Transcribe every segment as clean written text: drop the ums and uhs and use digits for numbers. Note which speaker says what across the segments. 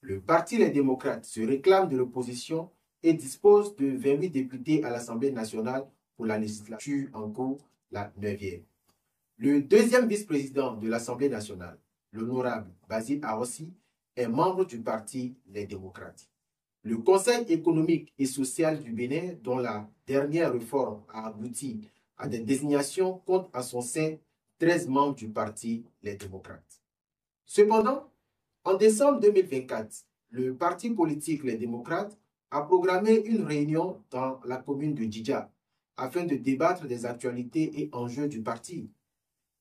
Speaker 1: Le Parti Les démocrates se réclame de l'opposition et dispose de 28 députés à l'Assemblée nationale pour la législature en cours, la 9e. Le deuxième vice-président de l'Assemblée nationale, l'honorable Basile Ahossi, est membre du Parti Les démocrates. Le Conseil économique et social du Bénin, dont la dernière réforme a abouti à des désignations, compte à son sein 13 membres du Parti Les démocrates. Cependant, en décembre 2024, le parti politique Les démocrates a programmé une réunion dans la commune de Djidja afin de débattre des actualités et enjeux du parti.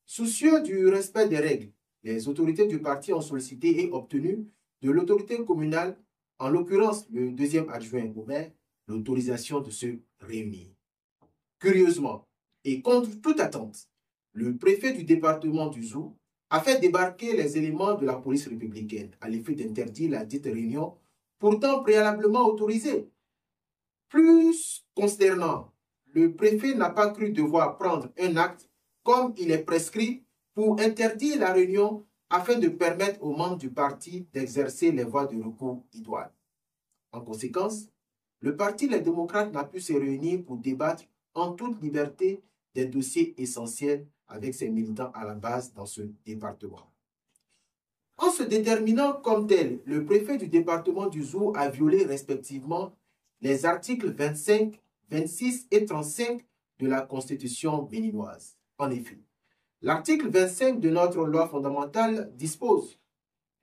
Speaker 1: Soucieux du respect des règles, les autorités du parti ont sollicité et obtenu de l'autorité communale, en l'occurrence le deuxième adjoint au maire, l'autorisation de se réunir. Curieusement, et contre toute attente, le préfet du département du Zou a fait débarquer les éléments de la police républicaine à l'effet d'interdire la dite réunion, pourtant préalablement autorisée. Plus consternant, le préfet n'a pas cru devoir prendre un acte comme il est prescrit pour interdire la réunion afin de permettre aux membres du parti d'exercer les voies de recours idoines. En conséquence, le parti Les démocrates n'a pu se réunir pour débattre en toute liberté des dossiers essentiels avec ses militants à la base dans ce département. En se déterminant comme tel, le préfet du département du Zou a violé respectivement les articles 25, 26 et 35 de la Constitution béninoise. En effet, l'article 25 de notre loi fondamentale dispose: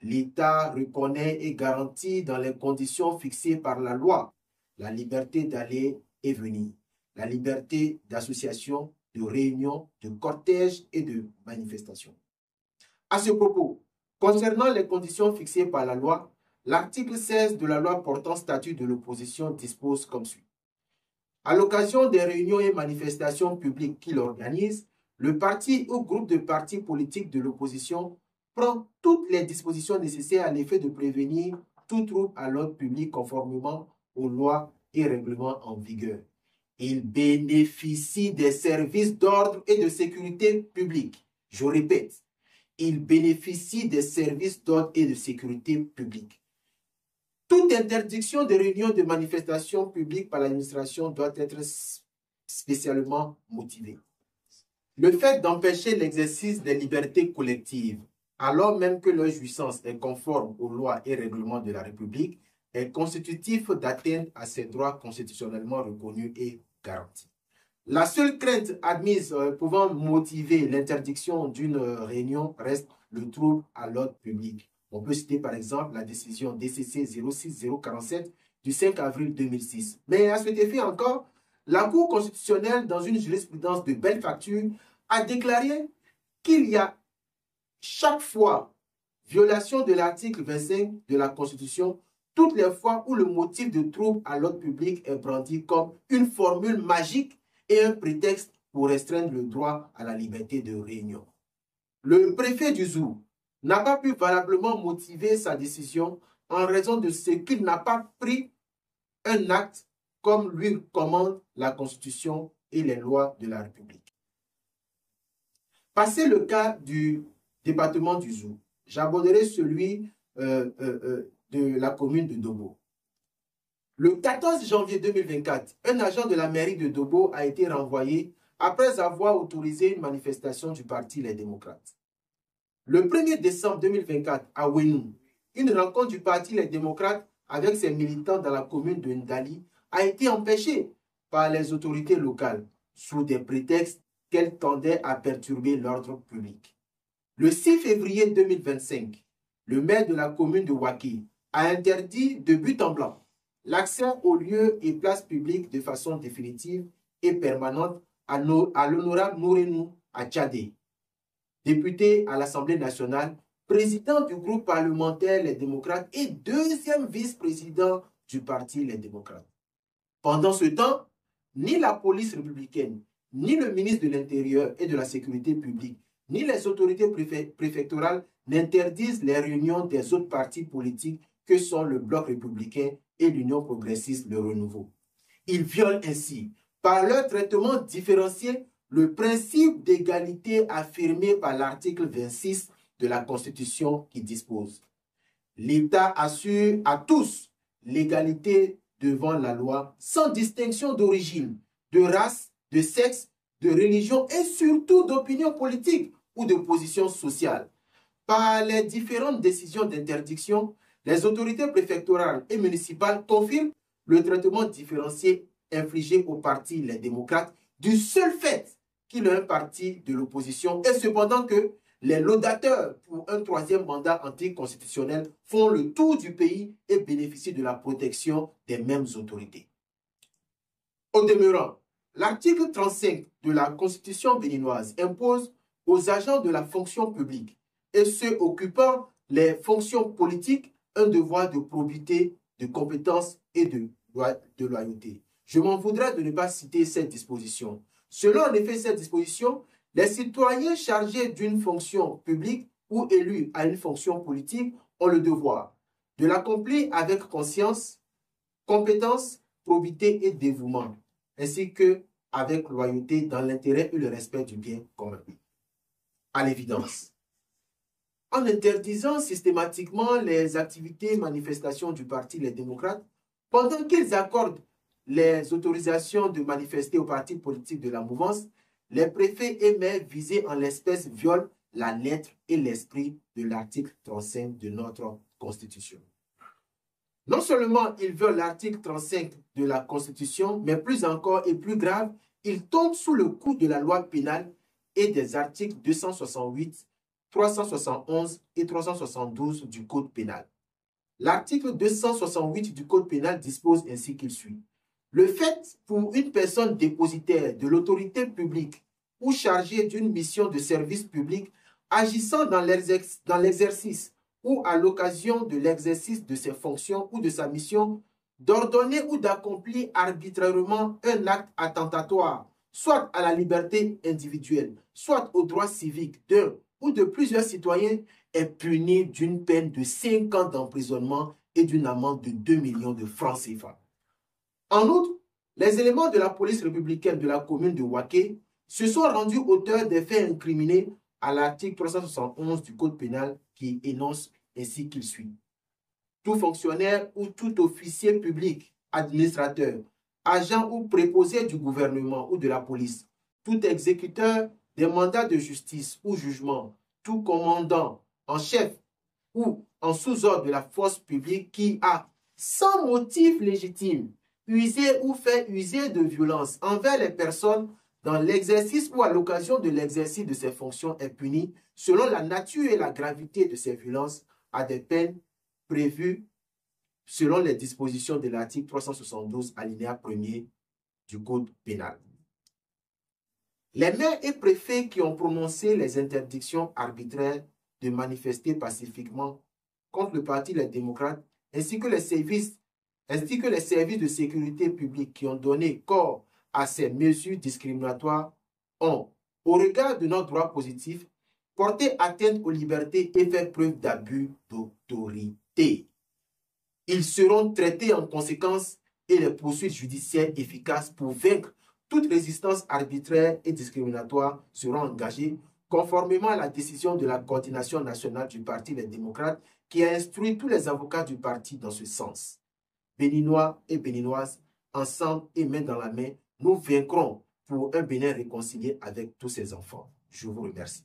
Speaker 1: l'État reconnaît et garantit dans les conditions fixées par la loi la liberté d'aller et venir, la liberté d'association, de réunion, de cortège et de manifestation. À ce propos, concernant les conditions fixées par la loi, l'article 16 de la loi portant statut de l'opposition dispose comme suit. À l'occasion des réunions et manifestations publiques qu'il organise, le parti ou groupe de partis politiques de l'opposition prend toutes les dispositions nécessaires à l'effet de prévenir tout trouble à l'ordre public conformément aux lois et règlements en vigueur. Il bénéficie des services d'ordre et de sécurité publique. Je répète, il bénéficie des services d'ordre et de sécurité publique. Toute interdiction de réunion de manifestation publique par l'administration doit être spécialement motivée. Le fait d'empêcher l'exercice des libertés collectives, alors même que leur jouissance est conforme aux lois et règlements de la République, est constitutif d'atteinte à ces droits constitutionnellement reconnus et garantis. La seule crainte admise pouvant motiver l'interdiction d'une réunion reste le trouble à l'ordre public. On peut citer par exemple la décision DCC 06047 du 5 avril 2006. Mais à cet effet encore, la Cour constitutionnelle, dans une jurisprudence de belle facture, a déclaré qu'il y a chaque fois violation de l'article 25 de la Constitution toutes les fois où le motif de trouble à l'ordre public est brandi comme une formule magique et un prétexte pour restreindre le droit à la liberté de réunion. Le préfet du Zou n'a pas pu valablement motiver sa décision en raison de ce qu'il n'a pas pris un acte comme lui commande la Constitution et les lois de la République. Passé le cas du département du Zou, j'aborderai celui de la commune de Dobo. Le 14 janvier 2024, un agent de la mairie de Dobo a été renvoyé après avoir autorisé une manifestation du parti Les démocrates. Le 1er décembre 2024, à Ouenou, une rencontre du parti Les démocrates avec ses militants dans la commune de Ndali a été empêchée par les autorités locales sous des prétextes qu'elles tendaient à perturber l'ordre public. Le 6 février 2025, le maire de la commune de Ouaki a interdit de but en blanc l'accès aux lieux et places publiques de façon définitive et permanente à l'honorable Nourenou Adjadé, député à l'Assemblée nationale, président du groupe parlementaire Les démocrates et deuxième vice-président du parti Les démocrates. Pendant ce temps, ni la police républicaine, ni le ministre de l'Intérieur et de la Sécurité publique, ni les autorités préfectorales n'interdisent les réunions des autres partis politiques que sont le Bloc républicain et l'Union progressiste Le Renouveau. Ils violent ainsi, par leur traitement différencié, le principe d'égalité affirmé par l'article 26 de la Constitution qui dispose: L'État assure à tous l'égalité devant la loi sans distinction d'origine, de race, de sexe, de religion et surtout d'opinion politique ou de position sociale. Par les différentes décisions d'interdiction, les autorités préfectorales et municipales confirment le traitement différencié infligé aux partis les démocrates du seul fait qu'il est un parti de l'opposition et cependant que les laudateurs pour un troisième mandat anticonstitutionnel font le tour du pays et bénéficient de la protection des mêmes autorités. Au demeurant, l'article 35 de la Constitution béninoise impose aux agents de la fonction publique et ceux occupant les fonctions politiques un devoir de probité, de compétence et de loyauté. Je m'en voudrais de ne pas citer cette disposition. Selon en effet cette disposition, les citoyens chargés d'une fonction publique ou élus à une fonction politique ont le devoir de l'accomplir avec conscience, compétence, probité et dévouement, ainsi qu'avec loyauté dans l'intérêt et le respect du bien commun. À l'évidence, en interdisant systématiquement les activités et manifestations du Parti Les Démocrates, pendant qu'ils accordent les autorisations de manifester aux partis politiques de la mouvance, les préfets et maires visés en l'espèce violent la lettre et l'esprit de l'article 35 de notre Constitution. Non seulement ils violent l'article 35 de la Constitution, mais plus encore et plus grave, ils tombent sous le coup de la loi pénale et des articles 268, 371 et 372 du Code pénal. L'article 268 du Code pénal dispose ainsi qu'il suit. Le fait pour une personne dépositaire de l'autorité publique ou chargée d'une mission de service public agissant dans l'exercice ou à l'occasion de l'exercice de ses fonctions ou de sa mission, d'ordonner ou d'accomplir arbitrairement un acte attentatoire, soit à la liberté individuelle, soit aux droits civiques d'un ou de plusieurs citoyens, est puni d'une peine de 5 ans d'emprisonnement et d'une amende de 2 millions de francs CFA. En outre, les éléments de la police républicaine de la commune de Waké se sont rendus auteurs des faits incriminés à l'article 371 du Code pénal qui énonce ainsi qu'il suit. Tout fonctionnaire ou tout officier public, administrateur, agent ou préposé du gouvernement ou de la police, tout exécuteur des mandats de justice ou jugement, tout commandant en chef ou en sous-ordre de la force publique qui a, sans motif légitime, usé ou fait user de violence envers les personnes dans l'exercice ou à l'occasion de l'exercice de ses fonctions est puni selon la nature et la gravité de ces violences à des peines prévues selon les dispositions de l'article 372 alinéa 1er du Code pénal. Les maires et préfets qui ont prononcé les interdictions arbitraires de manifester pacifiquement contre le Parti Les Démocrates ainsi que les services de sécurité publique qui ont donné corps à ces mesures discriminatoires ont, au regard de notre droit positif, porté atteinte aux libertés et fait preuve d'abus d'autorité. Ils seront traités en conséquence et les poursuites judiciaires efficaces pour vaincre toute résistance arbitraire et discriminatoire seront engagées conformément à la décision de la coordination nationale du Parti Les Démocrates qui a instruit tous les avocats du parti dans ce sens. Béninois et Béninoises, ensemble et main dans la main, nous vaincrons pour un Bénin réconcilié avec tous ses enfants. Je vous remercie.